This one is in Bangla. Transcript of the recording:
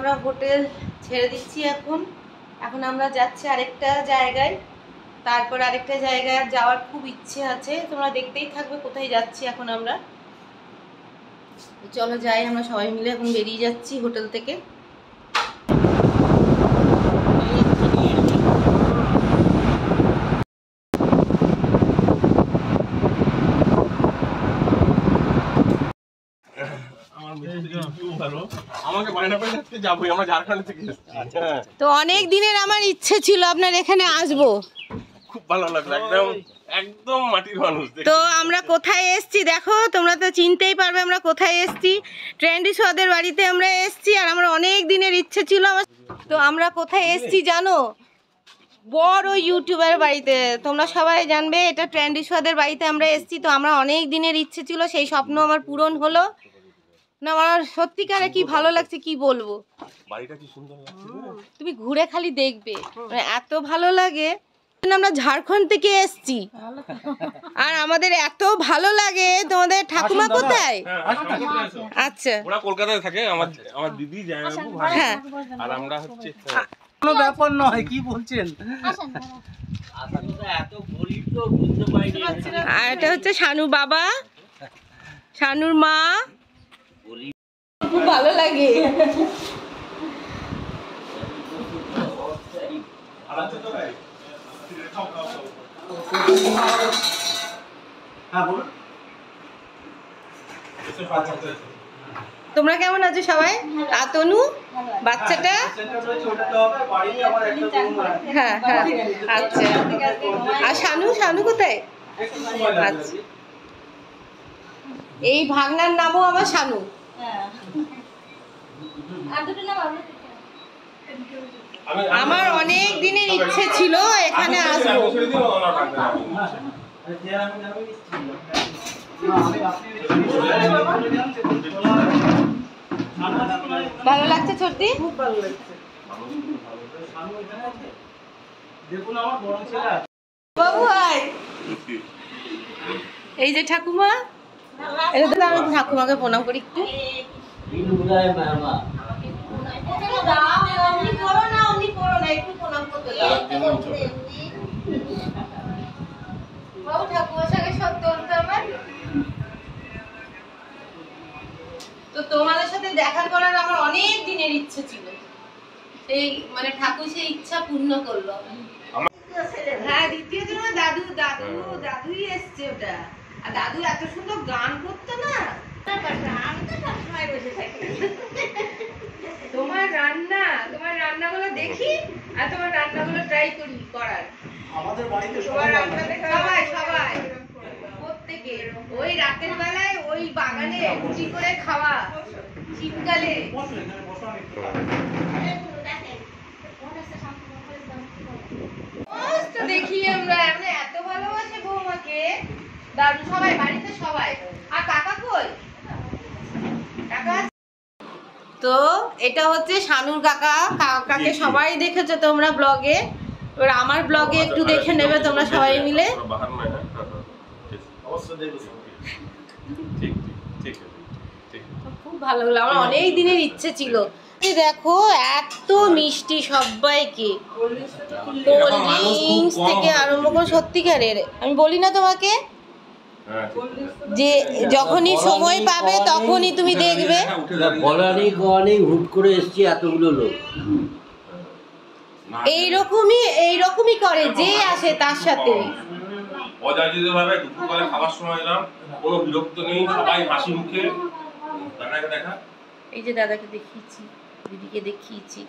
আমরা হোটেল ছেড়ে দিচ্ছি। এখন আমরা যাচ্ছি আরেকটা জায়গায়, তারপর আরেকটা জায়গায় যাওয়ার খুব ইচ্ছে আছে, তোমরা দেখতেই থাকবে কোথায় যাচ্ছি এখন আমরা। চলো যাই, আমরা সবাই মিলে এখন বেরিয়ে যাচ্ছি হোটেল থেকে। তো অনেক দিনের আমার ইচ্ছে ছিল আপনার এখানে আসবো, খুব ভালো লাগলো, একদম মাটির মানুষ। তো আমরা কোথায় এসছি দেখো, তোমরা তো চিনতেই পারবে আমরা কোথায় এসছি। ট্রেন্ডি সোয়াদের বাড়িতে আমরা এসছি, আর আমার অনেক দিনের ইচ্ছে ছিল আমার। তো আমরা কোথায় এসছি জানো? বড় ইউটিউবার বাড়িতে, তোমরা সবাই জানবে এটা ট্রেন্ডি সোয়াদের বাড়িতে আমরা এসছি। তো আমরা অনেক দিনের ইচ্ছে ছিল, সেই স্বপ্ন আমার পূরণ হলো না। আমার সত্যিকারে কি ভালো লাগছে কি বলবো। বাড়িটা কি সুন্দর লাগছে, তুমি ঘুরে খালি দেখবে, মানে এত ভালো লাগে। আমরা ঝাড়খণ্ড থেকে এসছি, আর আমাদের এত ভালো লাগে। তোমাদের ঠাকুমা কোথায়? আচ্ছা, ওরা কলকাতায় থাকে, আমার দিদি যায়। হ্যাঁ, আর আমরা হচ্ছে কোনো ব্যাপার নয়, কি বলছেন? আর এটা হচ্ছে শানু বাবা, শানুর মা। খুব ভালো লাগে। তোমরা কেমন আছো সবাই? আতনু বাচ্চাটা, হ্যাঁ হ্যাঁ, আচ্ছা। আর শানু কোথায়? আচ্ছা, এই ভাগনার নামও আমার শানু। আমার অনেক দিনের ইচ্ছে ছিল এখানে আসবো। ভালো লাগছে ছোট্টি? খুব ভালো লাগছে। দেখুন আমার বড় ছেলে বাবু আয়। এই যে ঠাকুমা, এটা তো আমি ঠাকুমাকে প্রণাম করি একটু। তো তোমাদের সাথে দেখা করার আমার অনেক দিনের ইচ্ছে ছিল, সেই মানে ঠাকুর সেই ইচ্ছা পূর্ণ করলো। হ্যাঁ, দ্বিতীয় জন দাদুই এসছে ওটা। আর দাদু এত সুন্দর গান করতো না। আমি তো সবসময় বসে থাকি। তোমার রান্নাগুলো দেখি, আর তোমার রান্নাগুলো ট্রাই করি করার। আমাদের বাড়িতে সবাই প্রত্যেকে ওই রাতের বেলায় ওই বাগানে রুটি করে খাওয়া, শীতকালে। দেখি আমরা এত ভালোবাসে বৌমাকে, দাদু সবাই বাড়িতে সবাই। আর কাকা কই? কাকা তো এটা হচ্ছে শানুর কাকা। কাকাকে সবাই দেখেছো তোমরা ব্লগে, এবার আমার ব্লগে একটু দেখে নেবে তোমরা সবাই মিলে। খুব ভালো লাগলো, আমার অনেক দিনের ইচ্ছে ছিল। দেখো এত মিষ্টি সবাইকে, কোল্ড ড্রিঙ্কস থেকে আরম্ভ করে, সত্যিকারের আমি বলি না তোমাকে যে যখনই সময় পাবে তখনই তুমি দেখবে। হুট করে এসছি এতগুলো লোক, এইরকমই করে যে আসে তার সাথে। অযাচিতভাবে দুপুরবেলা খাবার সময় এলাম, কোনো বিরক্ত নেই, সবাই হাসি মুখে। দেখা এই যে দাদাকে দেখিয়েছি, দিদিকে দেখিয়েছি।